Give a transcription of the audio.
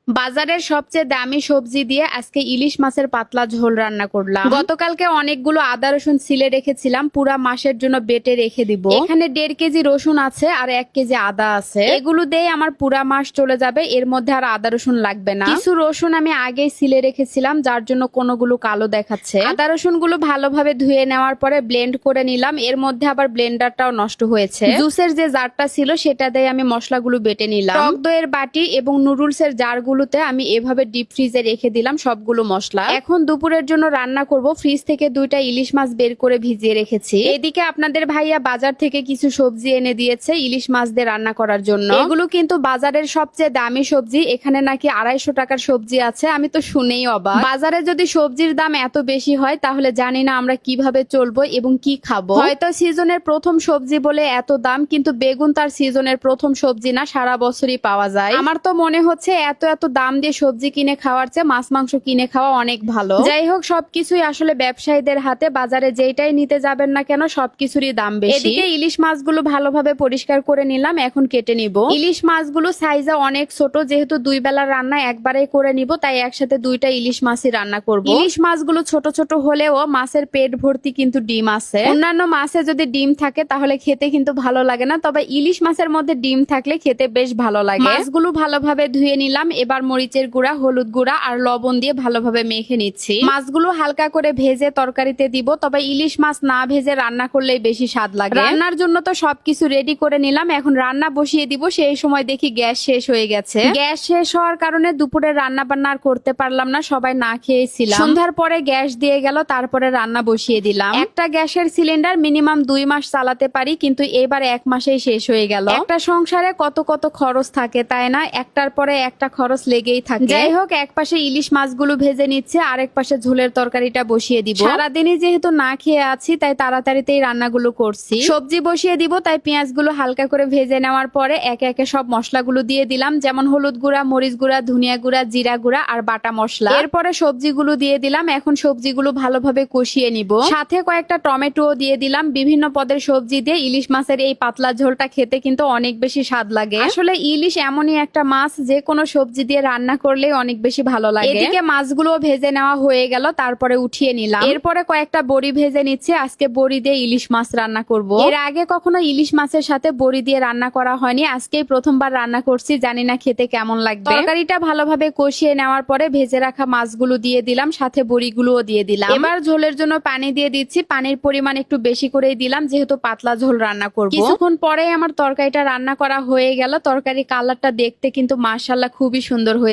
বাজারের সবচেয়ে দামি সবজি দিয়ে আজকে ইলিশ মাছের পাতলা ঝোল রান্না করলাম। গতকালকে অনেকগুলো আদা রসুন ছিলে রেখেছিলাম পুরা মাসের জন্য বেটে রেখে দিব। এখানে 1.5 কেজি রসুন আছে আর 1 কেজি আদা আছে। এগুলো দিয়ে আমার পুরা মাস চলে যাবে, এর মধ্যে আর আদা রসুন লাগবে না। কিছু রসুন আমি আগেই ছিলে রেখেছিলাম, যার জন্য কোনগুলো কালো দেখাচ্ছে। আদা রসুন গুলো ভালোভাবে ধুয়ে নেওয়ার পরে ব্লেন্ড করে নিলাম। এর মধ্যে আবার ব্লেন্ডারটাও নষ্ট হয়েছে। জুসের যে জারটা ছিল সেটা দিয়ে আমি মশলাগুলো বেটে নিলাম। টক দইয়ের বাটি এবং নুডলসের জারগুলোতে আমি এভাবে ডিপ ফ্রিজে রেখে দিলাম সবগুলো মশলা। এখন দুপুরের জন্য রান্না করব। ফ্রিজ থেকে 2টা ইলিশ মাছ বের করে ভিজিয়ে রেখেছি। এদিকে আপনাদের ভাইয়া বাজার থেকে কিছু সবজি এনে দিয়েছে ইলিশ মাছ দিয়ে রান্না করার জন্য। এগুলো কিন্তু বাজারের সবচেয়ে দামি সবজি। এখানে নাকি 250 টাকার সবজি আছে, আমি তো শুনেই অবাক। বাজারে যদি সবজির দাম এত বেশি হয় তাহলে জানি না আমরা কিভাবে চলবো এবং কি খাবো। হয়তো সিজনের প্রথম সবজি বলে এত দাম, কিন্তু বেগুন তার সিজনের প্রথম সবজি না, সারা বছরই পাওয়া যায়। আমার তো মনে হচ্ছে এত দাম দিয়ে সবজি কিনে খাওয়ার চেয়ে মাছ মাংস কিনে খাওয়া অনেক ভালো। যাই হোক, সবকিছুই আসলে ব্যবসায়ীদের হাতে। বাজারে যেটাই নিতে যাবেন না কেন সবকিছুরই দাম বেশি। এদিকে ইলিশ মাছগুলো ভালোভাবে পরিষ্কার করে নিলাম, এখন কেটে নিব। ইলিশ মাছগুলো সাইজে অনেক ছোট, যেহেতু 2 বেলার রান্না একবারেই করে নিব, তাই একসাথে 2টা ইলিশ মাছই রান্না করব। ইলিশ মাছগুলো ছোট ছোট হলেও মাছের পেট ভর্তি কিন্তু ডিম আছে। অন্যান্য মাছে যদি ডিম থাকে তাহলে খেতে কিন্তু ভালো লাগে না, তবে ইলিশ মাছের মধ্যে ডিম থাকলে খেতে বেশ ভালো লাগে। মাছগুলো ভালোভাবে ধুয়ে নিলাম। এবার মরিচের গুঁড়া, হলুদ গুঁড়া আর লবণ দিয়ে ভালোভাবে মেখে নিচ্ছি। মাছগুলো হালকা করে ভেজে তরকারিতে দিব, তবে ইলিশ মাছ না ভেজে রান্না করলেই বেশি স্বাদ লাগে। রান্নার জন্য তো সবকিছু রেডি করে নিলাম, এখন রান্না বসিয়ে দিব। সেই সময় দেখি গ্যাস শেষ হয়ে গেছে। গ্যাস শেষ হওয়ার কারণে দুপুরে রান্না বান্না আর করতে পারলাম না, সবাই না খেয়েছিলাম। সন্ধ্যার পরে গ্যাস দিয়ে গেল, তারপরে রান্না বসিয়ে দিলাম। একটা গ্যাসের সিলিন্ডার মিনিমাম 2 মাস চালাতে পারি, কিন্তু এবার 1 মাসেই শেষ হয়ে গেল। একটা সংসারে কত খরচ থাকে তাই না, একটার পরে একটা খরচ লেগেই থাকে। যাই হোক, এক পাশে ইলিশ মাছগুলো ভেজে নিচ্ছে, আরেক পাশে ঝোলের তরকারিটা বসিয়ে দিব। সারাদিনই যেহেতু না খেয়ে আছি তাই তাড়াতাড়িতেই রান্নাগুলো করছি। সবজি বসিয়ে দিব, তাই পেঁয়াজগুলো হালকা করে ভেজে নেওয়ার পরে একে একে সব মশলাগুলো দিয়ে দিলাম, যেমন হলুদ গুঁড়া, মরিচ গুঁড়া, ধনিয়া গুঁড়া, জিরা গুঁড়া আর বাটা মশলা। এরপরে সবজিগুলো দিয়ে দিলাম। এখন সবজিগুলো ভালোভাবে কষিয়ে নিব। সাথে কয়েকটা টমেটো দিয়ে দিলাম। বিভিন্ন পদের সবজি দিয়ে ইলিশ মাছের এই পাতলা ঝোলটা খেতে কিন্তু অনেক বেশি স্বাদ লাগে। আসলে ইলিশ এমনই একটা মাছ, যে কোনো সবজি দিয়ে রান্না করলে অনেক বেশি ভালো লাগে। এদিকে মাছগুলো ভেজে নেওয়া হয়ে গেল, তারপরে উঠিয়ে নিলাম। এরপরে কয়েকটা বড়ি ভেজে নিচ্ছে। আজকে বড়ি দিয়ে ইলিশ মাছ রান্না করব। এর আগে কখনো ইলিশ মাছের সাথে বড়ি দিয়ে রান্না করা হয়নি, আজকেই প্রথমবার রান্না করছি, জানি না খেতে কেমন লাগবে। তরকারিটা ভালোভাবে কষিয়ে নেওয়ার পরে ভেজে রাখা মাছগুলো দিয়ে দিলাম, সাথে বড়িগুলোও দিয়ে দিলাম। এবার ঝোলের জন্য পানি দিয়ে দিচ্ছি। পানির পরিমাণ একটু বেশি করেই দিলাম, যেহেতু পাতলা ঝোল রান্না করব। কিছুক্ষণ পরে আমার তরকারিটা রান্না করা হয়ে গেল। তরকারি কালারটা দেখতে কিন্তু মাশাআল্লাহ খুবই সুন্দর হয়েছে।